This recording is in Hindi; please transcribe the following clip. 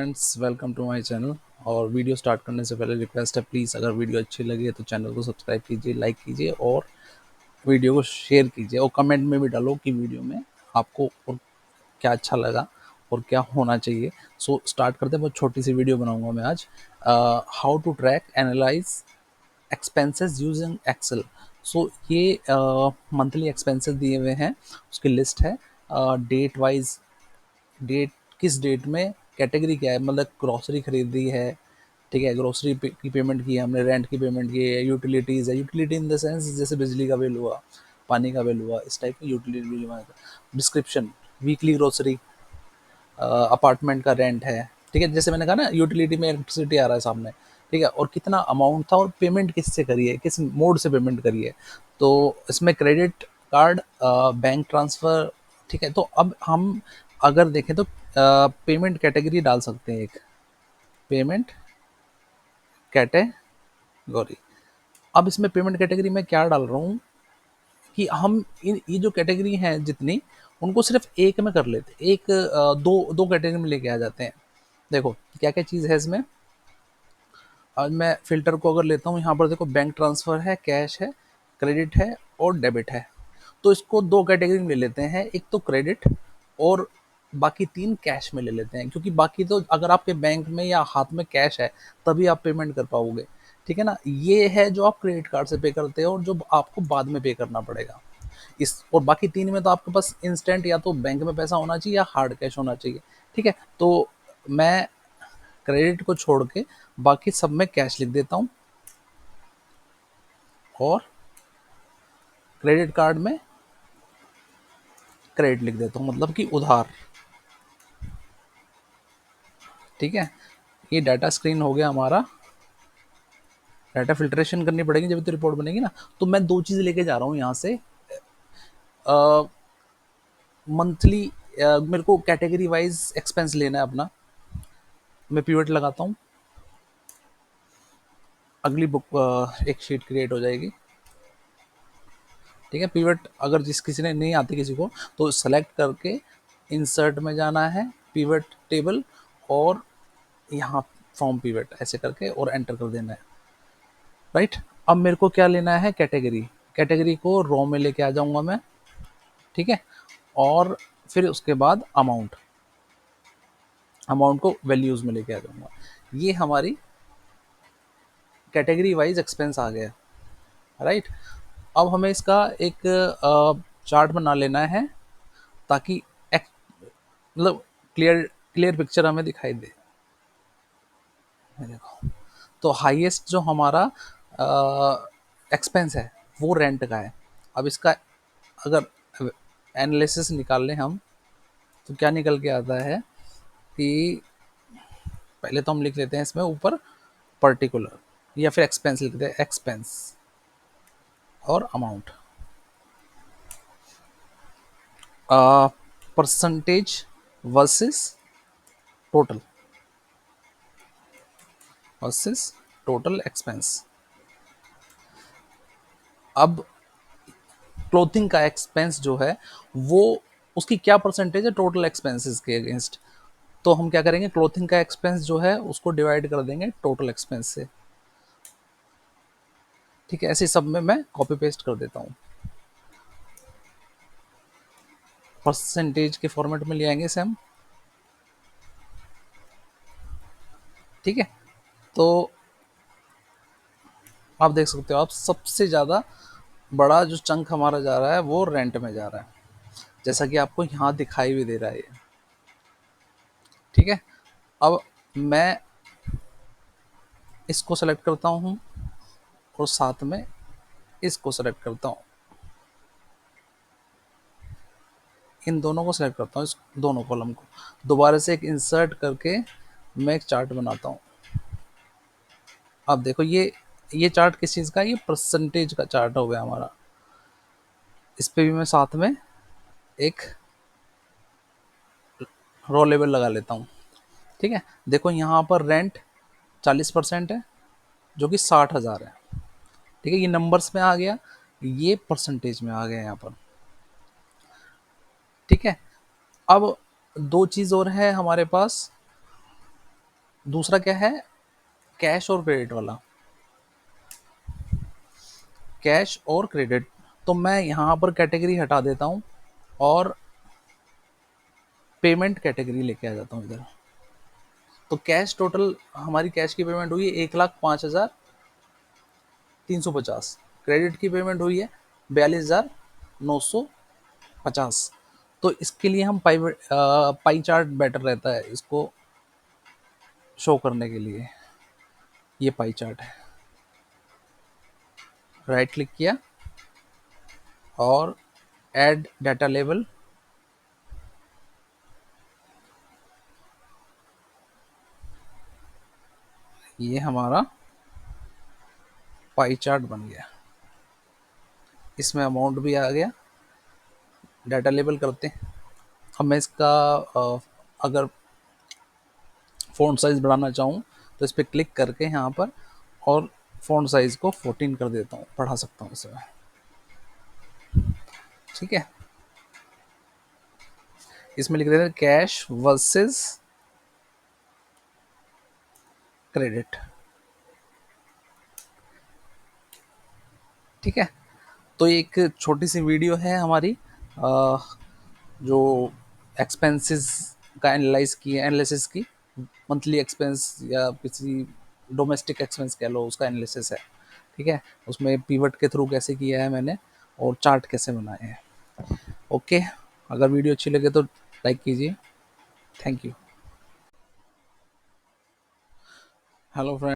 Friends, welcome to my channel. और वीडियो स्टार्ट करने से पहले रिक्वेस्ट है, प्लीज़ अगर वीडियो अच्छी लगी तो चैनल को सब्सक्राइब कीजिए, लाइक कीजिए और वीडियो को शेयर कीजिए और कमेंट में भी डालो कि वीडियो में आपको और क्या अच्छा लगा और क्या होना चाहिए। सो स्टार्ट करते हैं। बहुत छोटी सी वीडियो बनाऊंगा मैं आज। How to track analyze expenses using Excel. So ये मंथली एक्सपेंसेस दिए हुए हैं, उसकी लिस्ट है। डेट वाइज, डेट किस डेट में, कैटेगरी क्या है, मतलब ग्रॉसरी खरीदी है, ठीक है, ग्रॉसरी की पेमेंट की है हमने, रेंट की पेमेंट की है, यूटिलिटीज़ है, यूटिलिटी इन द सेंस जैसे बिजली का बिल हुआ, पानी का बिल हुआ, इस टाइप की यूटिलिटी बिल हुआ। डिस्क्रिप्शन, वीकली ग्रॉसरी, अपार्टमेंट का रेंट है, ठीक है, जैसे मैंने कहा ना यूटिलिटी में इलेक्ट्रिसिटी आ रहा है सामने, ठीक है, और कितना अमाउंट था और पेमेंट किससे करी है, किस मोड से पेमेंट करी है। तो इसमें क्रेडिट कार्ड, बैंक ट्रांसफ़र, ठीक है। तो अब हम अगर देखें तो पेमेंट कैटेगरी डाल सकते हैं, एक पेमेंट कैटेगरी। अब इसमें पेमेंट कैटेगरी में क्या डाल रहा हूँ कि हम इन ये जो कैटेगरी हैं जितनी, उनको सिर्फ एक में कर लेते, एक दो दो कैटेगरी में लेके आ जाते हैं। देखो क्या क्या चीज़ है इसमें। आज मैं फ़िल्टर को अगर लेता हूँ, यहाँ पर देखो बैंक ट्रांसफ़र है, कैश है, क्रेडिट है और डेबिट है। तो इसको दो कैटेगरी में ले लेते हैं, एक तो क्रेडिट और बाकी तीन कैश में ले लेते हैं, क्योंकि बाकी तो अगर आपके बैंक में या हाथ में कैश है तभी आप पेमेंट कर पाओगे, ठीक है ना। ये है जो आप क्रेडिट कार्ड से पे करते हो और जो आपको बाद में पे करना पड़ेगा। इस और बाकी तीन में तो आपके पास इंस्टेंट या तो बैंक में पैसा होना चाहिए या हार्ड कैश होना चाहिए, ठीक है। तो मैं क्रेडिट को छोड़ के बाकी सब में कैश लिख देता हूँ और क्रेडिट कार्ड में क्रेडिट लिख देता हूँ, मतलब कि उधार, ठीक है। ये डाटा स्क्रीन हो गया हमारा। डाटा फिल्ट्रेशन करनी पड़ेगी जब तो रिपोर्ट बनेगी ना। तो मैं दो चीज़ लेके जा रहा हूँ यहाँ से। मंथली मेरे को कैटेगरी वाइज एक्सपेंस लेना है अपना। मैं पिवट लगाता हूँ, अगली बुक एक शीट क्रिएट हो जाएगी, ठीक है। पिवट अगर जिस किसी ने नहीं आती किसी को तो सेलेक्ट करके इंसर्ट में जाना है, पिवट टेबल, और यहाँ फॉर्म पिवट ऐसे करके और एंटर कर देना है, राइट। अब मेरे को क्या लेना है, कैटेगरी। कैटेगरी को रो में लेके आ जाऊंगा मैं, ठीक है। और फिर उसके बाद अमाउंट, अमाउंट को वैल्यूज़ में लेके आ जाऊंगा। ये हमारी कैटेगरी वाइज एक्सपेंस आ गया, राइट। अब हमें इसका एक चार्ट बना लेना है ताकि मतलब क्लियर क्लियर पिक्चर हमें दिखाई दे। ये देखो, तो हाईएस्ट जो हमारा एक्सपेंस है वो रेंट का है। अब इसका अगर एनालिसिस निकाल लें हम, तो क्या निकल के आता है कि पहले तो हम लिख लेते हैं इसमें ऊपर पर्टिकुलर, या फिर एक्सपेंस लिख देते हैं, एक्सपेंस और amount, percentage versus total, versus total expense. अब क्लोथिंग का एक्सपेंस जो है वो, उसकी क्या परसेंटेज है टोटल एक्सपेंसेस के अगेंस्ट। तो हम क्या करेंगे, क्लोथिंग का एक्सपेंस जो है उसको डिवाइड कर देंगे टोटल एक्सपेंस से, ठीक है। ऐसे सब में मैं कॉपी पेस्ट कर देता हूँ, परसेंटेज के फॉर्मेट में ले आएंगे इसे हम, ठीक है। तो आप देख सकते हो, आप सबसे ज़्यादा बड़ा जो चंक हमारा जा रहा है वो रेंट में जा रहा है, जैसा कि आपको यहाँ दिखाई भी दे रहा है ये, ठीक है। अब मैं इसको सेलेक्ट करता हूँ और साथ में इसको सेलेक्ट करता हूँ, इन दोनों को सेलेक्ट करता हूँ, इस दोनों कॉलम को दोबारा से एक इंसर्ट करके मैं एक चार्ट बनाता हूँ। अब देखो ये चार्ट किस चीज़ का है, ये परसेंटेज का चार्ट हो गया हमारा। इस पे भी मैं साथ में एक रो लेवल लगा लेता हूँ, ठीक है। देखो यहाँ पर रेंट 40% है, जो कि 60,000 है, ठीक है। ये नंबर्स में आ गया, ये परसेंटेज में आ गया यहाँ पर, ठीक है। अब दो चीज़ और है हमारे पास, दूसरा क्या है, कैश और क्रेडिट वाला, कैश और क्रेडिट। तो मैं यहाँ पर कैटेगरी हटा देता हूँ और पेमेंट कैटेगरी लेके आ जाता हूँ इधर। तो कैश टोटल हमारी कैश की पेमेंट हुई है 1,05,350। क्रेडिट की पेमेंट हुई है 42,950। तो इसके लिए हम पाई चार्ट बेटर रहता है इसको शो करने के लिए। ये पाई चार्ट है, राइट क्लिक किया और ऐड डाटा लेवल, ये हमारा पाई चार्ट बन गया। इसमें अमाउंट भी आ गया, डाटा लेबल करते हैं। अब मैं इसका अगर फ़ॉन्ट साइज़ बढ़ाना चाहूँ तो इस पर क्लिक करके यहाँ पर और फ़ॉन्ट साइज़ को 14 कर देता हूँ, बढ़ा सकता हूँ इसे। ठीक है, इसमें लिख देते हैं कैश वर्सेस क्रेडिट। ठीक है, तो एक छोटी सी वीडियो है हमारी जो एक्सपेंसेस का एनालाइज की है, एनालिसिस की, मंथली एक्सपेंस या किसी डोमेस्टिक एक्सपेंस कह लो, उसका एनालिसिस है। ठीक है, उसमें पीवट के थ्रू कैसे किया है मैंने और चार्ट कैसे बनाए हैं। ओके, अगर वीडियो अच्छी लगे तो लाइक कीजिए। Thank you. Hello friend.